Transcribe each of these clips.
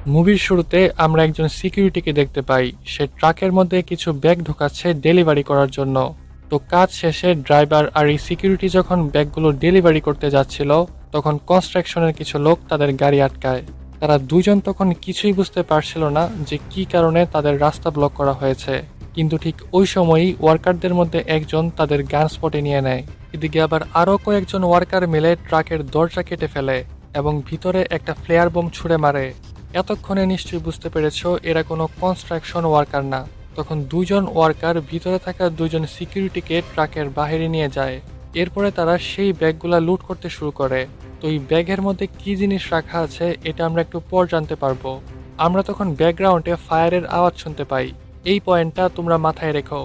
মুভির শুরুতে আমরা একজন সিকিউরিটিকে দেখতে পাই। সে ট্রাকের মধ্যে কিছু ব্যাগ ঢোকাচ্ছে ডেলিভারি করার জন্য। তো কাজ শেষে ড্রাইভার আর এই সিকিউরিটি যখন ব্যাগগুলো ডেলিভারি করতে যাচ্ছিল, তখন কনস্ট্রাকশনের কিছু লোক তাদের গাড়ি আটকায়। তারা দুজন তখন কিছুই বুঝতে পারছিল না যে কি কারণে তাদের রাস্তা ব্লক করা হয়েছে। কিন্তু ঠিক ওই সময়ই ওয়ার্কারদের মধ্যে একজন তাদের গান স্পটে নিয়ে নেয়। এদিকে আবার আরও কয়েকজন ওয়ার্কার মিলে ট্রাকের দরজা কেটে ফেলে এবং ভিতরে একটা ফ্লেয়ার বোম ছুড়ে মারে। এতক্ষণে নিশ্চয়ই বুঝতে পেরেছো এরা কোনো কনস্ট্রাকশন ওয়ার্কার না। তখন দুজন ওয়ার্কার ভিতরে থাকা দুজন সিকিউরিটিকে ট্রাকের বাইরে নিয়ে যায়। এরপরে তারা সেই ব্যাগগুলা লুট করতে শুরু করে। তো এই ব্যাগের মধ্যে কি জিনিস রাখা আছে এটা আমরা একটু পর জানতে পারবো। আমরা তখন ব্যাকগ্রাউন্ডে ফায়ারের আওয়াজ শুনতে পাই। এই পয়েন্টটা তোমরা মাথায় রেখো।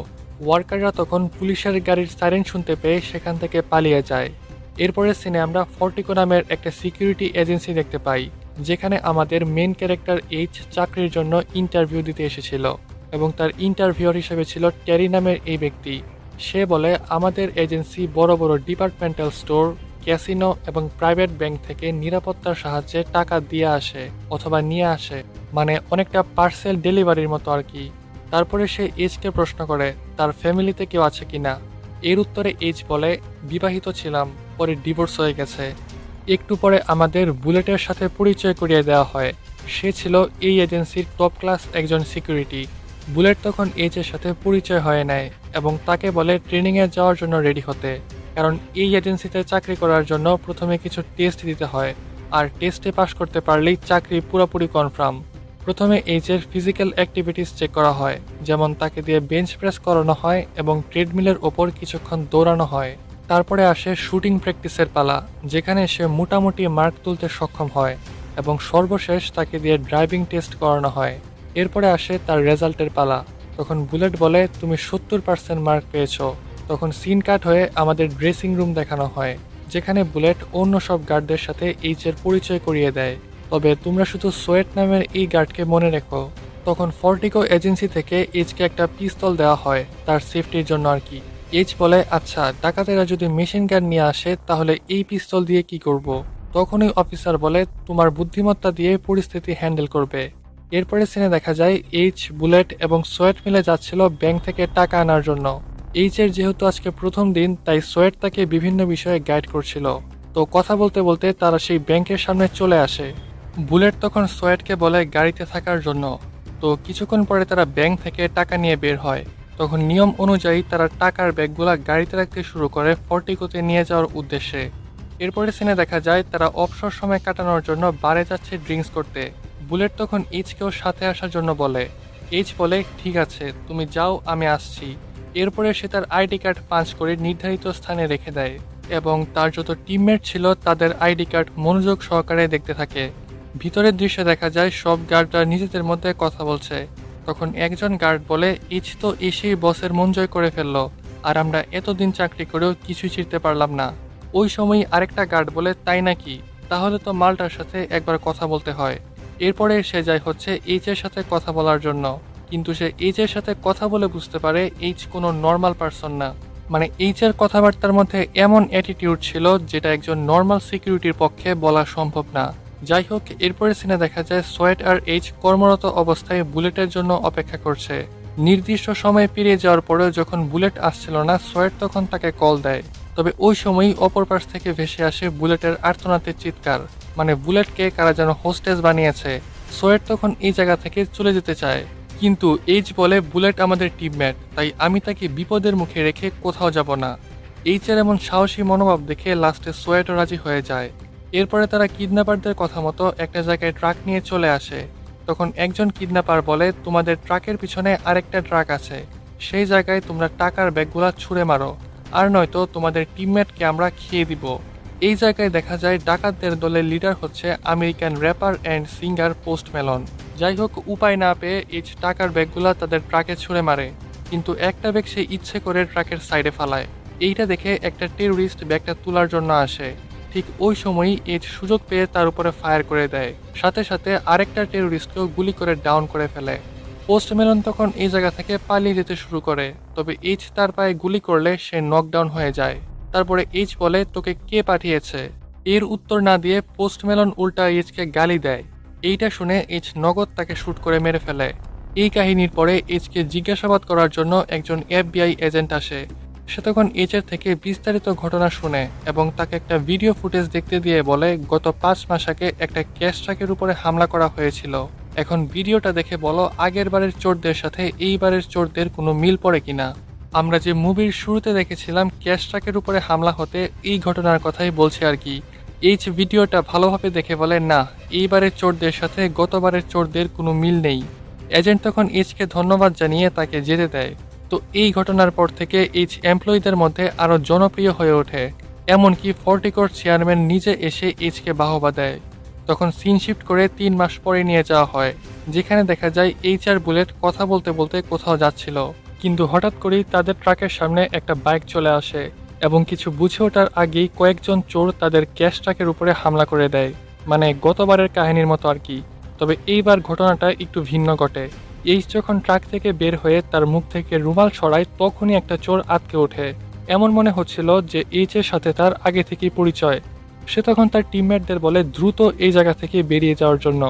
ওয়ার্কাররা তখন পুলিশের গাড়ির সাইরেন শুনতে পেয়ে সেখান থেকে পালিয়ে যায়। এরপরে সিনে আমরা ফর্টিকো নামের একটা সিকিউরিটি এজেন্সি দেখতে পাই, যেখানে আমাদের মেন ক্যারেক্টার এইচ চাকরির জন্য ইন্টারভিউ দিতে এসেছিল এবং তার ইন্টারভিউয়ার হিসেবে ছিল ট্যারি নামের এই ব্যক্তি। সে বলে আমাদের এজেন্সি বড় বড় ডিপার্টমেন্টাল স্টোর, ক্যাসিনো এবং প্রাইভেট ব্যাংক থেকে নিরাপত্তার সাহায্যে টাকা দিয়ে আসে অথবা নিয়ে আসে, মানে অনেকটা পার্সেল ডেলিভারির মতো আর কি। তারপরে সে এইচকে প্রশ্ন করে তার ফ্যামিলিতে কেউ আছে কিনা। এর উত্তরে এইচ বলে বিবাহিত ছিলাম, পরে ডিভোর্স হয়ে গেছে। একটু পরে আমাদের বুলেটের সাথে পরিচয় করিয়ে দেওয়া হয়। সে ছিল এই এজেন্সির টপ ক্লাস একজন সিকিউরিটি। বুলেট তখন এইচের সাথে পরিচয় হয়ে নেয় এবং তাকে বলে ট্রেনিংয়ে যাওয়ার জন্য রেডি হতে, কারণ এই এজেন্সিতে চাকরি করার জন্য প্রথমে কিছু টেস্ট দিতে হয়, আর টেস্টে পাশ করতে পারলেই চাকরি পুরোপুরি কনফার্ম। প্রথমে এইচের ফিজিক্যাল অ্যাক্টিভিটিস চেক করা হয়, যেমন তাকে দিয়ে বেঞ্চ প্রেস করানো হয় এবং ট্রেডমিলের ওপর কিছুক্ষণ দৌড়ানো হয়। তারপরে আসে শুটিং প্র্যাকটিসের পালা, যেখানে সে মোটামুটি মার্ক তুলতে সক্ষম হয় এবং সর্বশেষ তাকে দিয়ে ড্রাইভিং টেস্ট করানো হয়। এরপরে আসে তার রেজাল্টের পালা। তখন বুলেট বলে তুমি 70% মার্ক পেয়েছো। তখন সিন কাট হয়ে আমাদের ড্রেসিং রুম দেখানো হয়, যেখানে বুলেট অন্য সব গার্ডদের সাথে এইচের পরিচয় করিয়ে দেয়। তবে তোমরা শুধু সোয়েট নামের এই গার্ডকে মনে রেখো। তখন ফর্টিকো এজেন্সি থেকে এইচকে একটা পিস্তল দেওয়া হয় তার সেফটির জন্য আর কি। এইচ বলে আচ্ছা, ডাকাতেরা যদি মেশিন গান নিয়ে আসে তাহলে এই পিস্তল দিয়ে কি করব। তখনই অফিসার বলে তোমার বুদ্ধিমত্তা দিয়ে পরিস্থিতি হ্যান্ডেল করবে। এরপরে সিনে দেখা যায় এইচ, বুলেট এবং সোয়েট মিলে যাচ্ছিল ব্যাংক থেকে টাকা আনার জন্য। এইচের যেহেতু আজকে প্রথম দিন, তাই সোয়েট তাকে বিভিন্ন বিষয়ে গাইড করছিল। তো কথা বলতে বলতে তারা সেই ব্যাংকের সামনে চলে আসে। বুলেট তখন সোয়েটকে বলে গাড়িতে থাকার জন্য। তো কিছুক্ষণ পরে তারা ব্যাংক থেকে টাকা নিয়ে বের হয়। তখন নিয়ম অনুযায়ী তারা টাকার ব্যাগগুলা গাড়িতে রাখতে শুরু করে ফর্টিকোতে নিয়ে যাওয়ার উদ্দেশ্যে। এরপরে সিনে দেখা যায় তারা অবসর সময় কাটানোর জন্য বারে যাচ্ছে ড্রিঙ্কস করতে। বুলেট তখন এইচকেও সাথে আসার জন্য বলে। এইচ বলে ঠিক আছে, তুমি যাও, আমি আসছি। এরপরে সে তার আইডি কার্ড পাঞ্চ করে নির্ধারিত স্থানে রেখে দেয় এবং তার যত টিমমেট ছিল তাদের আইডি কার্ড মনোযোগ সহকারে দেখতে থাকে। ভিতরের দৃশ্যে দেখা যায় সব গার্ডরা নিজেদের মধ্যে কথা বলছে। তখন একজন গার্ড বলে ইচ তো এসেই বসের মন জয় করে ফেললো, আর আমরা এতদিন চাকরি করেও কিছুই চিনতে পারলাম না। ওই সময়ই আরেকটা গার্ড বলে তাই নাকি, তাহলে তো মালটার সাথে একবার কথা বলতে হয়। এরপরে সে যায় হচ্ছে এইচের সাথে কথা বলার জন্য, কিন্তু সে এইচের সাথে কথা বলে বুঝতে পারে এইচ কোনো নর্মাল পারসন না। মানে এইচের কথাবার্তার মধ্যে এমন অ্যাটিটিউড ছিল যেটা একজন নর্মাল সিকিউরিটির পক্ষে বলা সম্ভব না। যাই হোক, এরপরে সিনে দেখা যায় সোয়েট আর এইচ কর্মরত অবস্থায় বুলেটের জন্য অপেক্ষা করছে। নির্দিষ্ট সময় পেরিয়ে যাওয়ার পরেও যখন বুলেট আসছিল না, সোয়েট তখন তাকে কল দেয়। তবে ওই সময়ই অপর পাশ থেকে ভেসে আসে বুলেটের আর্তনাদের চিৎকার, মানে বুলেটকে কারা যেন হোস্টেস বানিয়েছে। সোয়েট তখন এই জায়গা থেকে চলে যেতে চায়, কিন্তু এইচ বলে বুলেট আমাদের টিমমেট, তাই আমি তাকে বিপদের মুখে রেখে কোথাও যাব না। এইচের এমন সাহসী মনোভাব দেখে লাস্টে সোয়েটও রাজি হয়ে যায়। এরপরে তারা কিডন্যাপারদের কথা মতো একটা জায়গায় ট্রাক নিয়ে চলে আসে। তখন একজন কিডন্যাপার বলে তোমাদের ট্রাকের পিছনে আরেকটা ট্রাক আছে, সেই জায়গায় তোমরা টাকার ব্যাগগুলা ছুঁড়ে মারো, আর নয়তো তোমাদের টিমমেটকে আমরা খেয়ে দিব। এই জায়গায় দেখা যায় ডাকাতদের দলের লিডার হচ্ছে American rapper and singer Post Malone. যাই হোক, উপায় না পেয়ে এইচ টাকার ব্যাগগুলা তাদের ট্রাকে ছুঁড়ে মারে, কিন্তু একটা ব্যাগ সে ইচ্ছে করে ট্রাকের সাইডে ফালায়। এইটা দেখে একটা টেরোরিস্ট ব্যাগটা তোলার জন্য আসে। ঠিক ওই সময়ই এইচ সুযোগ পেয়ে তার উপরে ফায়ার করে দেয়, সাথে সাথে আরেকটা টেরোরিস্টকেও গুলি করে ডাউন করে ফেলে। পোস্ট মেলন তখন এই জায়গা থেকে পালিয়ে যেতে শুরু করে, তবে এইচ তার পায়ে গুলি করলে সে নকডাউন হয়ে যায়। তারপরে এইচ বলে তোকে কে পাঠিয়েছে। এর উত্তর না দিয়ে পোস্ট মেলন উল্টা এইচকে গালি দেয়। এইটা শুনে এইচ নগদ তাকে শুট করে মেরে ফেলে। এই কাহিনীর পরে এইচকে জিজ্ঞাসাবাদ করার জন্য একজন FBI এজেন্ট আসে। সে তখন এইচের থেকে বিস্তারিত ঘটনা শুনে এবং তাকে একটা ভিডিও ফুটেজ দেখতে দিয়ে বলে গত 5 মাস আগে একটা ক্যাশ ট্রাকের উপরে হামলা করা হয়েছিল। এখন ভিডিওটা দেখে বলো আগের বারের চোরদের সাথে এইবারের চোরদের কোনো মিল পড়ে কিনা। আমরা যে মুভির শুরুতে দেখেছিলাম ক্যাশ ট্রাকের উপরে হামলা হতে, এই ঘটনার কথাই বলছে আর কি। এইচ ভিডিওটা ভালোভাবে দেখে বলে না, এইবারের চোরদের সাথে গতবারের চোরদের কোনো মিল নেই। এজেন্ট তখন এইচকে ধন্যবাদ জানিয়ে তাকে যেতে দেয়। তো এই ঘটনার পর থেকে এইচ এমপ্লয়ীদের মধ্যে আরও জনপ্রিয় হয়ে ওঠে, এমনকি ফর্টিকোর চেয়ারম্যান নিজে এসে এইচকে বাহবা দেয়। তখন সিন শিফট করে 3 মাস পরে নিয়ে যাওয়া হয়, যেখানে দেখা যায় এইচ আর বুলেট কথা বলতে বলতে কোথাও যাচ্ছিল, কিন্তু হঠাৎ করেই তাদের ট্রাকের সামনে একটা বাইক চলে আসে এবং কিছু বুঝে ওঠার আগেই কয়েকজন চোর তাদের ক্যাশ ট্রাকের উপরে হামলা করে দেয়। মানে গতবারের কাহিনীর মতো আর কি, তবে এইবার ঘটনাটা একটু ভিন্ন ঘটে। এইচ যখন ট্রাক থেকে বের হয়ে তার মুখ থেকে রুমাল সরায়, তখনই একটা চোর আটকে ওঠে। এমন মনে হচ্ছিল যে এইচের সাথে তার আগে থেকেই পরিচয়। সে তখন তার টিমমেটদের বলে দ্রুত এই জায়গা থেকে বেরিয়ে যাওয়ার জন্য।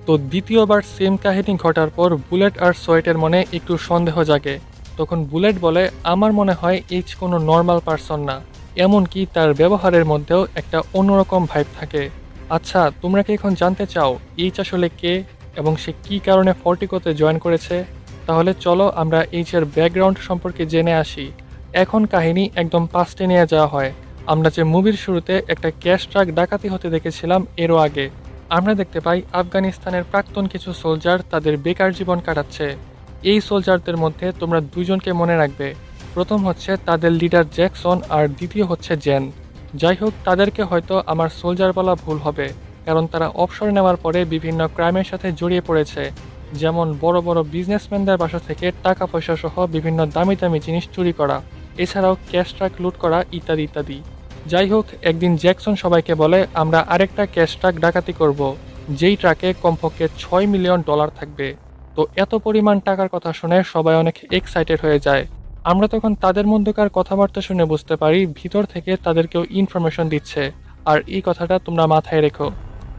তো দ্বিতীয়বার সেম কাহিনী ঘটার পর বুলেট আর সোয়েটের মনে একটু সন্দেহ জাগে। তখন বুলেট বলে আমার মনে হয় এইচ কোনো নর্মাল পারসন না, এমনকি তার ব্যবহারের মধ্যেও একটা অন্যরকম ভাইব থাকে। আচ্ছা, তোমরা কি এখন জানতে চাও এইচ আসলে কে এবং সে কি কারণে ফর্টিকোতে জয়েন করেছে? তাহলে চলো আমরা এইচের ব্যাকগ্রাউন্ড সম্পর্কে জেনে আসি। এখন কাহিনী একদম পাস্টে নিয়ে যাওয়া হয়। আমরা যে মুভির শুরুতে একটা ক্যাশ ট্রাক ডাকাতি হতে দেখেছিলাম, এরও আগে আমরা দেখতে পাই আফগানিস্তানের প্রাক্তন কিছু সোলজার তাদের বেকার জীবন কাটাচ্ছে। এই সোলজারদের মধ্যে তোমরা দুজনকে মনে রাখবে। প্রথম হচ্ছে তাদের লিডার জ্যাকসন আর দ্বিতীয় হচ্ছে জেন। যাই হোক, তাদেরকে হয়তো আমার সোলজার বলা ভুল হবে, কারণ তারা অবসর নেওয়ার পরে বিভিন্ন ক্রাইমের সাথে জড়িয়ে পড়েছে, যেমন বড় বড় বিজনেসম্যানদের বাসা থেকে টাকা পয়সা সহ বিভিন্ন দামি দামি জিনিস চুরি করা, এছাড়াও ক্যাশ ট্রাক লুট করা ইত্যাদি ইত্যাদি। যাই হোক, একদিন জ্যাকসন সবাইকে বলে আমরা আরেকটা ক্যাশ ট্রাক ডাকাতি করব, যেই ট্রাকে কমপক্ষে $6 মিলিয়ন থাকবে। তো এত পরিমাণ টাকার কথা শুনে সবাই অনেক এক্সাইটেড হয়ে যায়। আমরা তখন তাদের মধ্যকার কথাবার্তা শুনে বুঝতে পারি ভিতর থেকে তাদেরকেও ইনফরমেশন দিচ্ছে, আর এই কথাটা তোমরা মাথায় রেখো।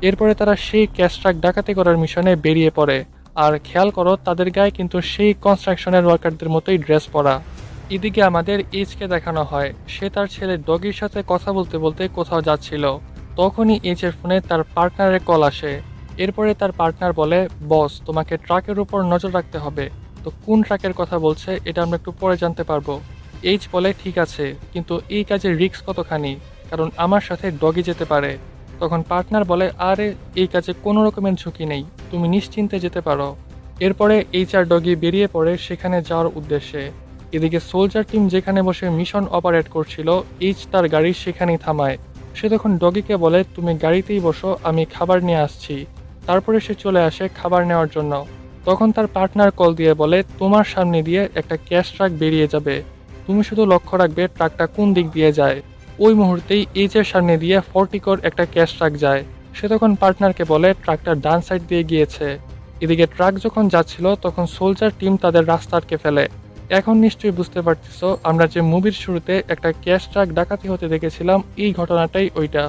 এরপরে তারা সেই ক্যাশ ট্রাক ডাকাতি করার মিশনে বেরিয়ে পড়ে। আর খেয়াল করো, তাদের গায়ে কিন্তু সেই কনস্ট্রাকশনের ওয়ার্কারদের মতোই ড্রেস পরা। এদিকে আমাদের এইচকে দেখানো হয়, সে তার ছেলে ডগির সাথে কথা বলতে বলতে কোথাও যাচ্ছিল। তখনই এইচের ফোনে তার পার্টনারের কল আসে। এরপরে তার পার্টনার বলে বস, তোমাকে ট্রাকের উপর নজর রাখতে হবে। তো কোন ট্রাকের কথা বলছে এটা আমরা একটু পরে জানতে পারবো। এইচ বলে ঠিক আছে, কিন্তু এই কাজের রিস্ক কতখানি, কারণ আমার সাথে ডগি যেতে পারে। তখন পার্টনার বলে আরে এই কাজে কোনো রকমের ঝুঁকি নেই, তুমি নিশ্চিন্তে যেতে পারো। এরপরে এইচ আর ডগি বেরিয়ে পড়ে সেখানে যাওয়ার উদ্দেশ্যে। এদিকে সোলজার টিম যেখানে বসে মিশন অপারেট করছিল, এইচ তার গাড়ি সেখানেই থামায়। সে তখন ডগিকে বলে তুমি গাড়িতেই বসো, আমি খাবার নিয়ে আসছি। তারপরে সে চলে আসে খাবার নেওয়ার জন্য। তখন তার পার্টনার কল দিয়ে বলে তোমার সামনে দিয়ে একটা ক্যাশ ট্রাক বেরিয়ে যাবে, তুমি শুধু লক্ষ্য রাখবে ট্রাকটা কোন দিক দিয়ে যায়। ওই মুহূর্তেই এইচের সামনে দিয়ে ফর্টিকোর একটা ক্যাশ ট্রাক যায়। সে তখন পার্টনারকে বলে ট্রাকটা ডান সাইড দিয়ে গিয়েছে। এদিকে ট্রাক যখন যাচ্ছিল তখন সোলজার টিম তাদের রাস্তা আটকে ফেলে। এখন নিশ্চয়ই বুঝতে পারতেছো আমরা যে মুভির শুরুতে একটা ক্যাশ ট্রাক ডাকাতি হতে দেখেছিলাম, এই ঘটনাটাই ওইটা,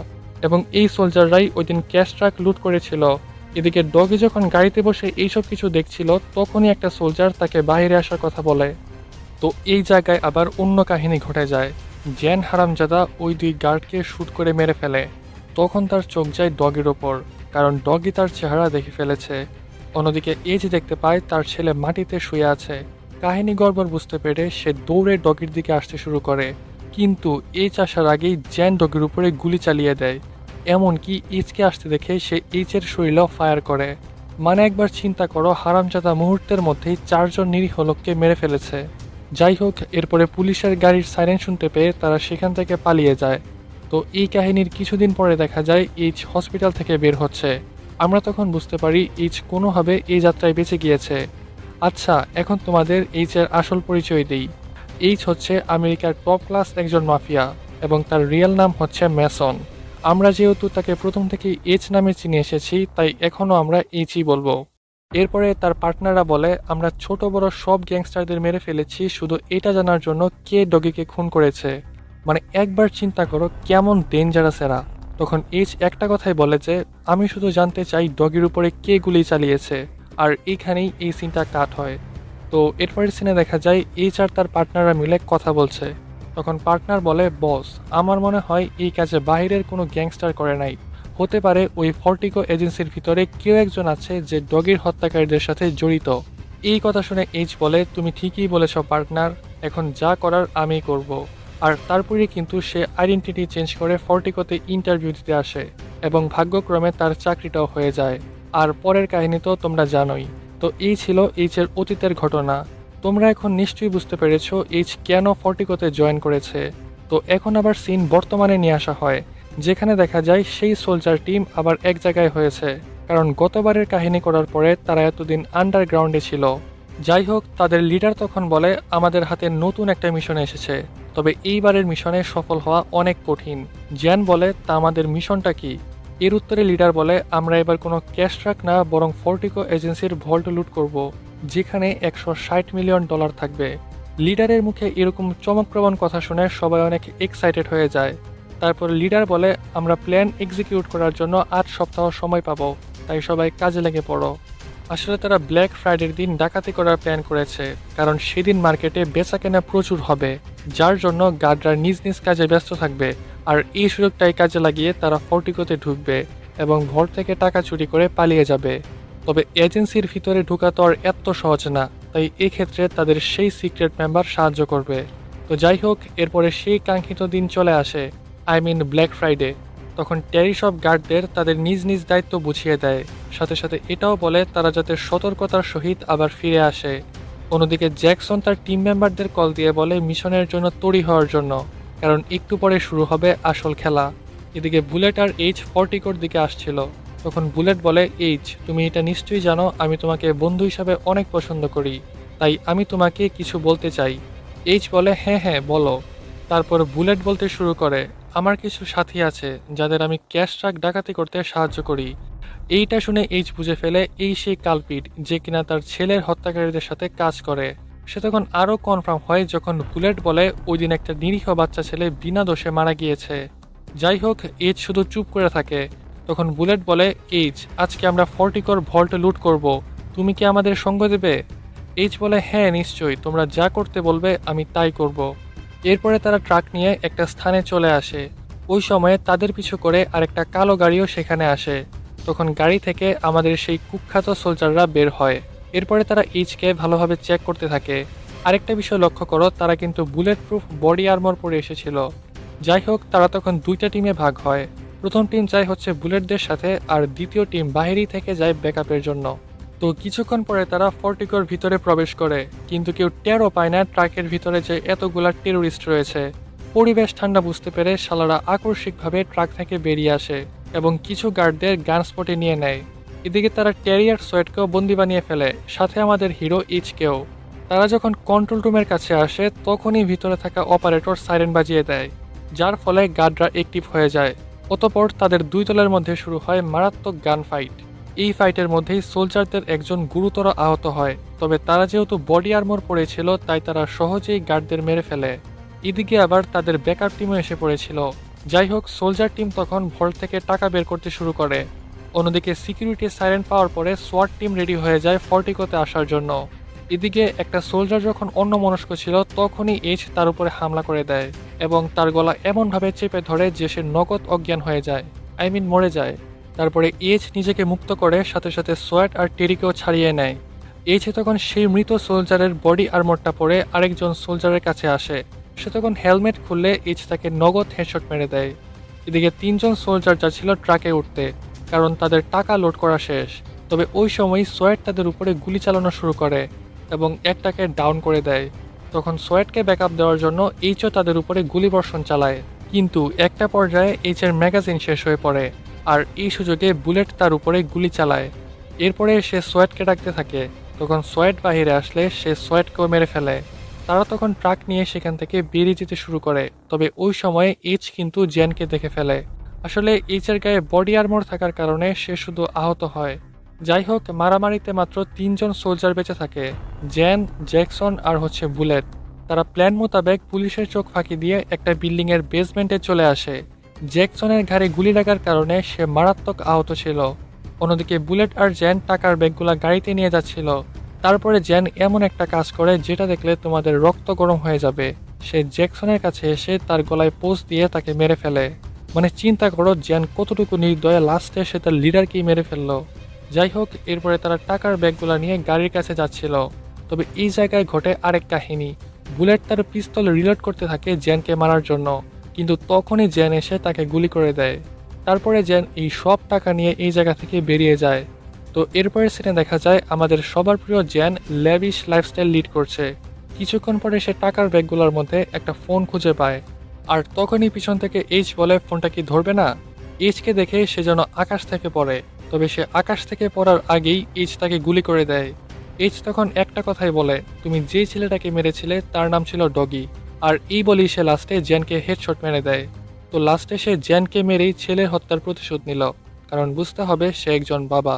এবং এই সোলজাররাই ওই দিন ক্যাশ ট্রাক লুট করেছিল। এদিকে ডগি যখন গাড়িতে বসে এইসব কিছু দেখছিল, তখনই একটা সোলজার তাকে বাইরে আসার কথা বলে। তো এই জায়গায় আবার অন্য কাহিনী ঘটে যায়। জ্যান হারামজাদা ওই 2 গার্ডকে শ্যুট করে মেরে ফেলে। তখন তার চোখ যায় ডগির ওপর, কারণ ডগি তার চেহারা দেখে ফেলেছে। অন্যদিকে এইচ দেখতে পায় তার ছেলে মাটিতে শুয়ে আছে। কাহিনী গড়বড় বুঝতে পেরে সে দৌড়ে ডগির দিকে আসতে শুরু করে, কিন্তু এইচ আসার আগেই জ্যান ডগির উপরে গুলি চালিয়ে দেয়। এমনকি এইচকে আসতে দেখে সে এইচের শরীরেও ফায়ার করে। মানে একবার চিন্তা করো, হারামজাদা মুহূর্তের মধ্যেই 4 জন নিরীহ লোককে মেরে ফেলেছে। যাই হোক, এরপরে পুলিশের গাড়ির সাইরেন শুনতে পেয়ে তারা সেখান থেকে পালিয়ে যায়। তো এই কাহিনীর কিছুদিন পরে দেখা যায় এইচ হসপিটাল থেকে বের হচ্ছে। আমরা তখন বুঝতে পারি এইচ কোনোভাবে এই যাত্রায় বেঁচে গিয়েছে। আচ্ছা, এখন তোমাদের এইচের আসল পরিচয় দেই। এইচ হচ্ছে আমেরিকার টপ ক্লাস একজন মাফিয়া, এবং তার রিয়েল নাম হচ্ছে ম্যাসন। আমরা যেহেতু তাকে প্রথম থেকেই এইচ নামে চিনে এসেছি, তাই এখনও আমরা এইচই বলবো। এরপরে তার পার্টনাররা বলে আমরা ছোট বড় সব গ্যাংস্টারদের মেরে ফেলেছি শুধু এটা জানার জন্য কে ডগিকে খুন করেছে। মানে একবার চিন্তা করো কেমন ডেঞ্জারাস এরা। তখন এইচ একটা কথাই বলে যে আমি শুধু জানতে চাই ডগির উপরে কে গুলি চালিয়েছে, আর এইখানেই এই সিনটা কাট হয়। তো এরপরের সিনে দেখা যায় এইচ আর তার পার্টনাররা মিলে কথা বলছে। তখন পার্টনার বলে, বস, আমার মনে হয় এই কাজে বাইরের কোনো গ্যাংস্টার করে নাই, হতে পারে ওই ফর্টিকো এজেন্সির ভিতরে কেউ একজন আছে যে ডগির হত্যাকারীদের সাথে জড়িত। এই কথা শুনে এইচ বলে, তুমি ঠিকই বলেছ পার্টনার, এখন যা করার আমিই করব। আর তারপরে কিন্তু সে আইডেন্টিটি চেঞ্জ করে ফর্টিকোতে ইন্টারভিউ দিতে আসে এবং ভাগ্যক্রমে তার চাকরিটাও হয়ে যায়। আর পরের কাহিনী তো তোমরা জানোই। তো এই ছিল এইচের অতীতের ঘটনা। তোমরা এখন নিশ্চয়ই বুঝতে পেরেছো এইচ কেন ফর্টিকোতে জয়েন করেছে। তো এখন আবার সিন বর্তমানে নিয়ে আসা হয়, যেখানে দেখা যায় সেই সোলজার টিম আবার এক জায়গায় হয়েছে, কারণ গতবারের কাহিনী করার পরে তারা এতদিন আন্ডারগ্রাউন্ডে ছিল। যাই হোক, তাদের লিডার তখন বলে, আমাদের হাতে নতুন একটা মিশন এসেছে, তবে এইবারের মিশনে সফল হওয়া অনেক কঠিন। জ্যান বলে, তা আমাদের মিশনটা কি? এর উত্তরে লিডার বলে, আমরা এবার কোনো ক্যাশ ট্রাক না, বরং ফর্টিকো এজেন্সির ভল্ট লুট করব, যেখানে $160 মিলিয়ন থাকবে। লিডারের মুখে এরকম চমকপ্রবণ কথা শুনে সবাই অনেক এক্সাইটেড হয়ে যায়। তারপর লিডার বলে, আমরা প্ল্যান এক্সিকিউট করার জন্য 8 সপ্তাহ সময় পাবো, তাই সবাই কাজে লেগে পড়ো। আসলে তারা ব্ল্যাক ফ্রাইডের দিন ডাকাতি করার প্ল্যান করেছে, কারণ সেদিন মার্কেটে বেচাকেনা প্রচুর হবে, যার জন্য গার্ডরা নিজ নিজ কাজে ব্যস্ত থাকবে। আর এই সুযোগটাই কাজে লাগিয়ে তারা ফর্টিকোতে ঢুকবে এবং ভল্ট থেকে টাকা চুরি করে পালিয়ে যাবে। তবে এজেন্সির ভিতরে ঢোকা তো আর এত সহজ না, তাই এক্ষেত্রে তাদের সেই সিক্রেট মেম্বার সাহায্য করবে। তো যাই হোক, এরপরে সেই কাঙ্ক্ষিত দিন চলে আসে, আই মিন ব্ল্যাক ফ্রাইডে। তখন ট্যারি সব গার্ডদের তাদের নিজ নিজ দায়িত্ব বুঝিয়ে দেয়, সাথে সাথে এটাও বলে তারা যাতে সতর্কতার সহিত আবার ফিরে আসে। অন্যদিকে জ্যাকসন তার টিম মেম্বারদের কল দিয়ে বলে মিশনের জন্য তৈরি হওয়ার জন্য, কারণ একটু পরে শুরু হবে আসল খেলা। এদিকে বুলেট আর এইচ ফর্টিকোর দিকে আসছিল। তখন বুলেট বলে, এইচ, তুমি এটা নিশ্চয়ই জানো আমি তোমাকে বন্ধু হিসাবে অনেক পছন্দ করি, তাই আমি তোমাকে কিছু বলতে চাই। এইচ বলে, হ্যাঁ হ্যাঁ বলো। তারপর বুলেট বলতে শুরু করে, আমার কিছু সাথী আছে যাদের আমি ক্যাশ ট্রাক ডাকাতি করতে সাহায্য করি। এইটা শুনে এইচ বুঝে ফেলে এই সেই কালপিট যে কিনা তার ছেলের হত্যাকারীদের সাথে কাজ করে। সে তখন আরও কনফার্ম হয় যখন বুলেট বলে ওই দিন একটা নিরীহ বাচ্চা ছেলে বিনা দোষে মারা গিয়েছে। যাই হোক, এইচ শুধু চুপ করে থাকে। তখন বুলেট বলে, এইচ, আজকে আমরা ফর্টিকোর ভল্ট লুট করব, তুমি কি আমাদের সঙ্গ দেবে? এইচ বলে, হ্যাঁ নিশ্চয়ই, তোমরা যা করতে বলবে আমি তাই করব। এরপরে তারা ট্রাক নিয়ে একটা স্থানে চলে আসে। ওই সময়ে তাদের পিছু করে আরেকটা কালো গাড়িও সেখানে আসে। তখন গাড়ি থেকে আমাদের সেই কুখ্যাত সোলজাররা বের হয়। এরপরে তারা এইচকে ভালোভাবে চেক করতে থাকে। আরেকটা বিষয় লক্ষ্য করো, তারা কিন্তু বুলেট প্রুফ বডি আর্মর পরে এসেছিল। যাই হোক, তারা তখন দুইটা টিমে ভাগ হয়। প্রথম টিম যায় হচ্ছে বুলেটদের সাথে, আর দ্বিতীয় টিম বাহিরে থেকে যায় ব্যাকআপের জন্য। তো কিছুক্ষণ পরে তারা ফর্টিকোর ভিতরে প্রবেশ করে, কিন্তু কেউ টেরও পায় না ট্রাকের ভিতরে যে এতগুলা টেরোরিস্ট রয়েছে। পরিবেশ ঠান্ডা বুঝতে পেরে শালারা আকস্মিকভাবে ট্রাক থেকে বেরিয়ে আসে এবং কিছু গার্ডদের গান স্পটে নিয়ে নেয়। এদিকে তারা ট্যারি আর সোয়েটকেও বন্দি বানিয়ে ফেলে, সাথে আমাদের হিরো এইচকেও। তারা যখন কন্ট্রোল রুমের কাছে আসে তখনই ভিতরে থাকা অপারেটর সাইরেন বাজিয়ে দেয়, যার ফলে গার্ডরা অ্যাক্টিভ হয়ে যায়। অতঃপর তাদের দুই দলের মধ্যে শুরু হয় মারাত্মক গান ফাইট। এই ফাইটের মধ্যেই সোলজারদের একজন গুরুতর আহত হয়, তবে তারা যেহেতু বডি আর্মর পরেছিল তাই তারা সহজেই গার্ডদের মেরে ফেলে। এদিকে আবার তাদের ব্যাকআপ টিমও এসে পড়েছিল। যাই হোক, সোলজার টিম তখন ভল্ট থেকে টাকা বের করতে শুরু করে। অন্যদিকে সিকিউরিটি সাইরেন পাওয়ার পরে সোয়াট টিম রেডি হয়ে যায় ফর্টিকোতে আসার জন্য। এদিকে একটা সোলজার যখন অন্যমনস্ক ছিল তখনই এইচ তার উপরে হামলা করে দেয় এবং তার গলা এমনভাবে চেপে ধরে যে সে নগদ অজ্ঞান হয়ে যায়, মরে যায়। তারপরে এইচ নিজেকে মুক্ত করে সাথে সাথে সোয়াট আর টেরিকেও ছাড়িয়ে নেয়। এইচ তখন সেই মৃত সোলজারের বডি আর্মরটা পরে আরেকজন সোলজারের কাছে আসে। সে তখন হেলমেট খুললে এইচ তাকে নগদ হেডশট মেরে দেয়। এদিকে তিনজন সোলজার যাচ্ছিল ট্রাকে উঠতে, কারণ তাদের টাকা লোড করা শেষ। তবে ওই সময় সোয়েট তাদের উপরে গুলি চালানো শুরু করে এবং একটাকে ডাউন করে দেয়। তখন সোয়েটকে ব্যাকআপ দেওয়ার জন্য এইচও তাদের উপরে গুলিবর্ষণ চালায়, কিন্তু একটা পর্যায়ে এইচের ম্যাগাজিন শেষ হয়ে পড়ে, আর এই সুযোগে বুলেট তার উপরে গুলি চালায়। এরপরে সে সোয়েটকে ডাকতে থাকে। তখন সোয়েট বাহিরে আসলে সে সোয়েটকেও মেরে ফেলে। তারা তখন ট্রাক নিয়ে সেখান থেকে বেরিয়ে যেতে শুরু করে, তবে ওই সময়ে এইচ কিন্তু জ্যানকে দেখে ফেলে। আসলে এইচের গায়ে বডি আর্মর থাকার কারণে সে শুধু আহত হয়। যাই হোক, মারামারিতে মাত্র 3জন সোলজার বেঁচে থাকে, জ্যান, জ্যাকসন আর হচ্ছে বুলেট। তারা প্ল্যান মোতাবেক পুলিশের চোখ ফাঁকি দিয়ে একটা বিল্ডিংয়ের বেসমেন্টে চলে আসে। জ্যাকসনের ঘাড়ে গুলি লাগার কারণে সে মারাত্মক আহত ছিল। অন্যদিকে বুলেট আর জেন টাকার ব্যাগগুলা গাড়িতে নিয়ে যাচ্ছিল। তারপরে জেন এমন একটা কাজ করে যেটা দেখলে তোমাদের রক্ত গরম হয়ে যাবে। সে জ্যাকসনের কাছে এসে তার গলায় পোঁচ দিয়ে তাকে মেরে ফেলে। মানে চিন্তা করো জেন কতটুকু নির্দয়, লাস্টে সে তার লিডারকেই মেরে ফেললো। যাই হোক, এরপরে তারা টাকার ব্যাগগুলা নিয়ে গাড়ির কাছে যাচ্ছিল। তবে এই জায়গায় ঘটে আরেক কাহিনী। বুলেট তার পিস্তল রিলোড করতে থাকে জেনকে মারার জন্য, কিন্তু তখনই জেন এসে তাকে গুলি করে দেয়। তারপরে জেন এই সব টাকা নিয়ে এই জায়গা থেকে বেরিয়ে যায়। তো এরপরের সিনে দেখা যায় আমাদের সবার প্রিয় জেন ল্যাভিশ লাইফস্টাইল লিড করছে। কিছুক্ষণ পরে সে টাকার ব্যাগগুলোর মধ্যে একটা ফোন খুঁজে পায়। আর তখনই পিছন থেকে এইচ বলে, ফোনটা কি ধরবে না? এইচকে দেখে সে যেন আকাশ থেকে পড়ে। তবে সে আকাশ থেকে পড়ার আগেই এইচ তাকে গুলি করে দেয়। এইচ তখন একটা কথাই বলে, তুমি যে ছেলেটাকে মেরেছিলে তার নাম ছিল ডগি। আর এই বলেই সে লাস্টে জেনকে হেডশট মেরে দেয়। তো লাস্টে সে জেনকে মেরেই ছেলের হত্যার প্রতিশোধ নিল, কারণ বুঝতে হবে সে একজন বাবা।